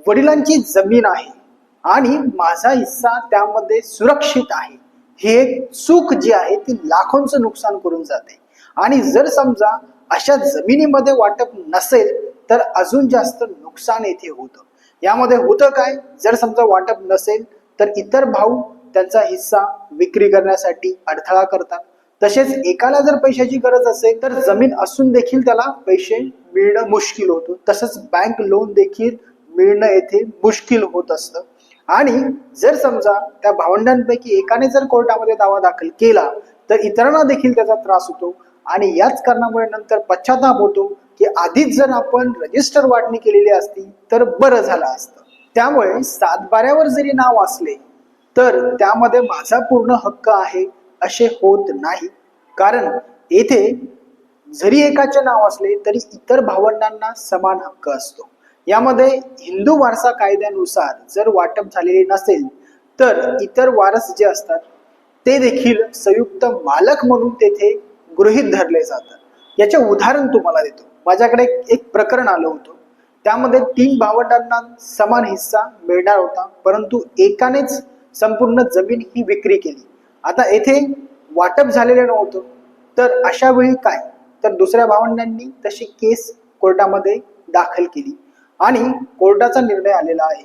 वडिलांची जमीन आहे आणि माझा हिस्सा त्यामध्ये सुरक्षित आहे, ही एक चूक जी आहे ती लाखोंचं नुकसान करून जाते। आणि जर समजा अशा जमिनीमध्ये वाटप नसेल तर अजून जास्त नुकसान येथे होतं। यामध्ये होतं काय, जर समजा वाटप नसेल तर इतर भाऊ त्यांचा हिस्सा विक्री करण्यासाठी अडथळा करतात। तसेच एकाला जर पैशाची गरज असेल तर जमीन असून देखील त्याला पैसे मिळणं मुश्किल होतं। तसंच बँक लोन देखील मिळणं येथे मुश्किल होत असतं। आणि जर समजा त्या भावंडांपैकी एकाने जर कोर्टामध्ये दावा दाखल केला तर इतरांना देखील त्याचा त्रास होतो आणि याच कारणामुळे नंतर पश्चाताप होतो की आधीच जर आपण रजिस्टर वाटणी केलेली असती तर बरं झालं असतं। त्यामुळे सातबाऱ्यावर जरी नाव असले तर त्यामध्ये माझा पूर्ण हक्क आहे असे होत नाही। कारण येथे जरी एकाचे नाव असले तरी इतर भावंडांना समान हक्क असतो। यामध्ये हिंदू वारसा कायद्यानुसार जर वाटप झालेले नसेल तर इतर वारस जे असतात ते देखील संयुक्त मालक म्हणून तेथे गृहीत धरले जातात। याचे उदाहरण तुम्हाला देतो। माझ्याकडे एक प्रकरण आलं होतं, त्यामध्ये 3 भावंडांना समान हिस्सा मिळणार होता, परंतु एकानेच संपूर्ण जमीन ही विक्री केली। आता येथे वाटप झालेलं नव्हतं, तर अशा वेळी काय, तर दुसऱ्या भावंडांनी तशी केस कोर्टामध्ये दाखल केली आणि कोर्टाचा निर्णय आलेला आहे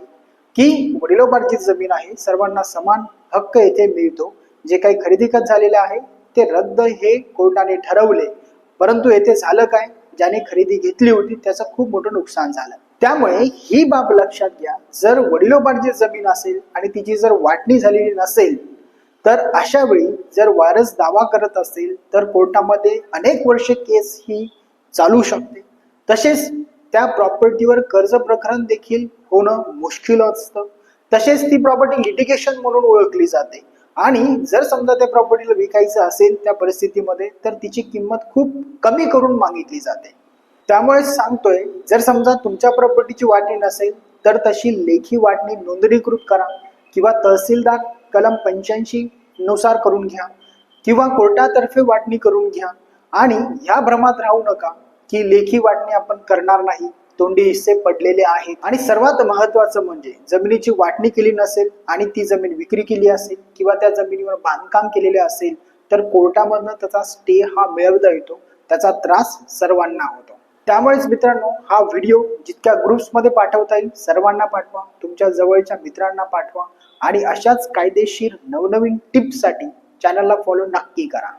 की वडिलोपार्जित जमीन आहे, सर्वांना समान हक्क येथे मिळतो। जे काही खरेदी खत झालेले आहे ते रद्द हे कोर्टाने ठरवले, परंतु येथे झालं काय, ज्याने खरेदी घेतली होती त्याचं खूप मोठं नुकसान झालं। त्यामुळे ही बाब लक्षात घ्या, जर वडिलोपार्जित जमीन असेल आणि तिची जर वाटणी झालेली नसेल तर अशा वेळी जर वारस दावा करत असेल तर कोर्टामध्ये अनेक वर्षे केस ही चालू शकते। तसेच त्या प्रॉपर्टीवर कर्ज प्रकरण देखील होणं मुश्किल असतं। तसेच ती प्रॉपर्टी लिटिगेशन म्हणून ओळखली जाते आणि जर समजा त्या प्रॉपर्टीला विकायचं असेल त्या परिस्थितीमध्ये तर तिची किंमत खूप कमी करून मागितली जाते। त्यामुळे सांगतोय, जर समजा तुमच्या प्रॉपर्टीची वाटणी नसेल तर तशी लेखी वाटणी नोंदणीकृत करा किंवा तहसीलदार कलम 85 नुसार करून घ्या किंवा कोर्टातर्फे वाटणी करून घ्या। आणि ह्या भ्रमात राहू नका की लेखी वाटणी आपण करणार नाही, तोंडी हिस्से पडलेले आहेत। आणि सर्वात महत्त्वाचं म्हणजे जमिनीची वाटणी केली नसेल आणि ती जमीन विक्री केली असेल किंवा त्या जमिनीवर बांधकाम केलेले असेल तर कोर्टामधनं त्याचा स्टे हा मिळवता येतो, त्याचा त्रास सर्वांना होतो। त्यामुळेच मित्रांनो, हा व्हिडिओ जितक्या ग्रुप्समध्ये पाठवता येईल सर्वांना पाठवा, तुमच्या जवळच्या मित्रांना पाठवा आणि अशाच कायदेशीर नवनवीन टिप्ससाठी चॅनलला फॉलो नक्की करा।